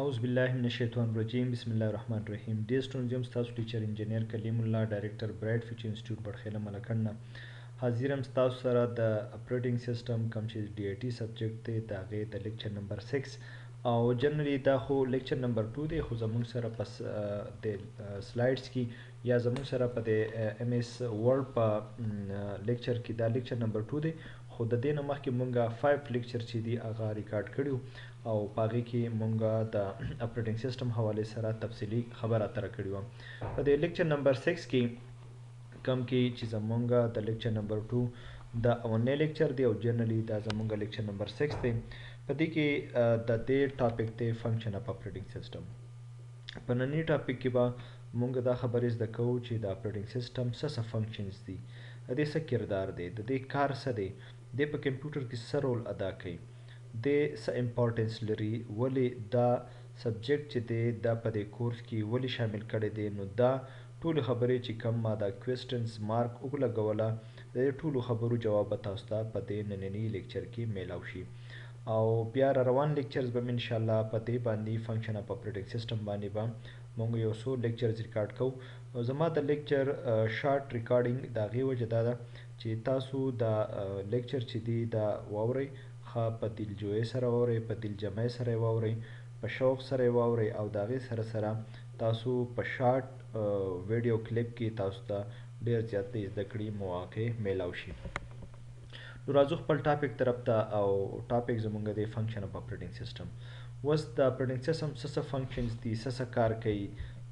أعوذ بالله من الشیطان الرجیم بسم الله الرحمن الرحیم. ډیر students یم ستاسو ټیچر انجینیر کلیم الله ډایرکټر برایټ فیوچر انسټیټیوټ بټخیله ملکند نه حاضر یم ستاسو سره د اپریټینګ سیسټم کوم چې ډي آی ټي سبجیکټ دی د هغې د لیکچر نمبر 6 او جنرلی دا خو لیکچر نمبر 2 دی خو زموږ سره پس د سلایډز کې یا زموږ سره په د ایم ایس ورډ په لیکچر کې دا لیکچر نمبر 2 دی خو د دې نه مخکې مونږه 5 لیکچر چې دی هغه ریکارډ کړي او په هغې کې مونږه د اپریټینګ سیسټم حوالې سره تفصیلي خبره اتره کړې وه. په د لیکچر نمبر 6 کې کم کې چې زمونږه د لیکچر نمبر 2 دا اولنی لیکچر دی او جنرلی دا زمونږه لیکچر نمبر 6 دی. په دې کې د دې ټاپک دی فنکشن اف اپریټینګ سیسټم. په ننني ټاپک کې به مونږ دا خبرې زده کوو چې د اپریټینګ سیسټم څه فنکشنز دي، د دې څه کردار دی، د دې کار څه دی، د په کمپیوټر کې څه رول ادا کوي، د څه امپورټنس لري، ولې دا سبجیکټ چې دی دا په دې کورس کې ولې شامل کړی دی. نو دا ټولې خبرې چې کوم ما دا کوېسټنز مارک وګلګوله د دې ټولو خبرو جواب به تاسو ته په دې ننني لیکچر کې میلاو شي او بیا را روان لیکچرز به م انشاءالله په دې باندې فنکشن اف اپریټینګ سیسټم باندې به مونږ یو څو لیکچرز ریکارډ کوو. زما د لیکچر شارټ ریکارډینګ د هغې وجه دا ده چې تاسو دا لیکچر چې دی دا واورئ، ښه په دلجویۍ سره واورئ، په دلجمعۍ سره یې واورئ، په شوق سره یې واورئ او د هغې سره سره تاسو په شارټ ویډیو کلیپ کې تاسو ته ډېر زیات د زده کړې مواقع میلاو شي. نو راځو خپل ټاپک طرف ته او ټاپک زمونږ دی فنکشن اف اپریټینګ سیسټم. اوس د اپریټینګ سیسټم څه فنکشنز دي، څه کار کوي،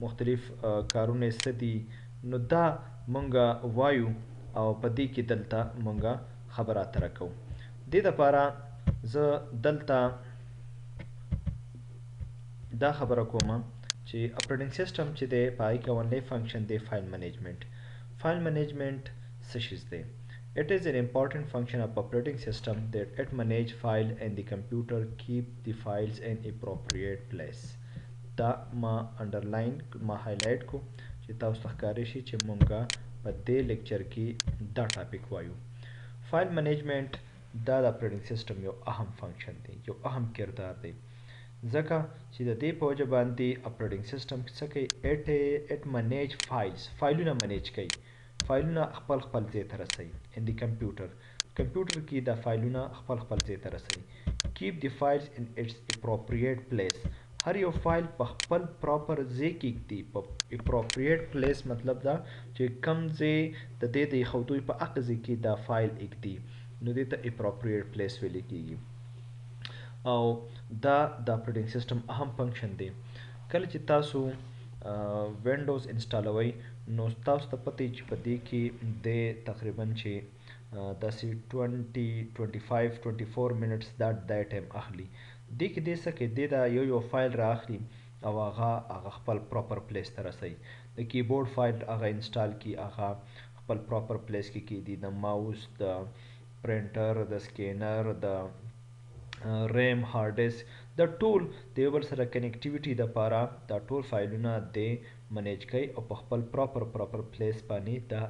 مختلف کارونه یې څه دي، نو دا مونږ وایو او په دې کې دلته مونږ خبره اتره کوو. دې دپاره زه دلته دا خبره کوم چې اپریټینګ سیسټم چې دی په هغې کې اولنی فنکشن دی فایل منیجمنټ. فایل منیجمنٹ څه شیز دی؟ It is an important function of operating system that it manage file and the computer keep the files in appropriate place. دا ما انډرلاین ما هایلایټ کو چې تاسو ته ښکاره شي چې مونږه په دې لیکچر کې دا ټاپک وایو. فایل منیجمنٹ دا د اپریټینګ سیسټم یو اهم فنکشن دی، یو اهم کردار دی، ځکه چې د دې په وجه باندې اپریټینګ سیسټم څه کوي، اټ منیج فایلز، فایلونه منیج کوي، فایلونه خپل ځای ته رسوي. ان دی کمپیوټر کې دا فایلونه خپل ځای ته رسوي. کیپ دی فایلز ان اټس اپروپریټ پلیس، هر یو فایل په خپل پراپر ځای کې ایږدي. په اپروپریټ پلیس مطلب دا چې کم ځای د دې د ایښودو په هغه ځای کې دا فایل ایږدي، نو دې ته اپروپریټ پلیس ویل کېږي. او دا د اپریټینګ سیسټم اهم فنکشن دی. کله چې تاسو وینډوز انسټالوئ نو تاسو ته پته چې په دې کې د تقریبا چې داسې 25-24 منټس دا ټایم اخلي. دې کې دې څه کوي، دې دا یو فایل را اخلي او هغه خپل پراپر پلیس ته رسوي. د کیبورډ فایل هغه انسټال کړي، هغه خپل پراپر پلیس کې کېږدي. د ماوس، د پرنټر، د سکینر، د ریم، هارډ ډیسک، د ټول د یو بل سره کنیکټیویټي دپاره دا ټول فایلونه د منیج کوي او په خپل پراپر پلیس باندې دا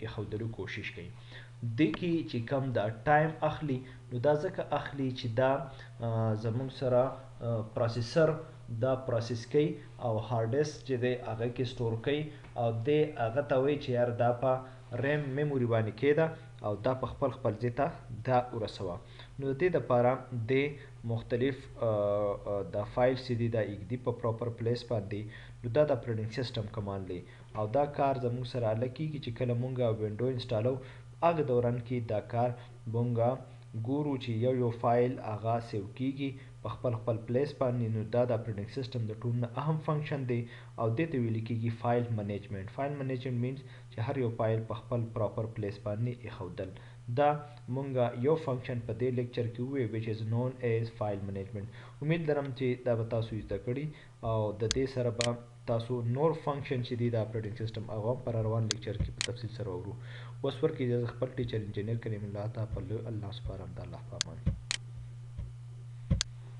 ایښودلو کوشش کوي. دې کې چې کم دا ټایم اخلي نو دا ځکه اخلي چې دا زموږ سره پروسیسر دا پروسیس کوي او هارډ ډیسک چې دی هغه کې سټور کوي او دی هغه ته وایي چې یار دا په ریم میموري باندې کېده او دا په خپل ځای ته دا ورسوه. نو د دې دپاره د مختلف دا فایل چې دي دا ایږدي په پراپر پلیس باندې. نو دا د اپریټینګ سیسټم کمانډ دی او دا کار زموږ سره هله کېږي چې کله مونږ وینډو انسټالو هغه دوران کې دا کار مونږ ګورو چې یو فایل هغه سیو کېږي په خپل پلیس باندې. نو دا د اپریټینګ سیسټم د ټولو نه اهم فنکشن دی او دې ته ویل کېږي فایل منیجمنټ. فایل منیجمنټ مینس چې هر یو فایل په خپل پراپر پلیس باندې ایښودل. دا مونږ یو فنکشن په دې لیکچر کې ووایو which is known as file management. امید لرم چې دا به تاسو زده کړي او د دې سره به تاسو نور فنکشن چې دي د اپریټینګ سیسټم هغه هم په روان لیکچر کې په تفصیل سره ورو. اوس ورکړئ اجازه خپل ټیچر انجینیر کریم الله ته په الله سپارم. د الله په امان.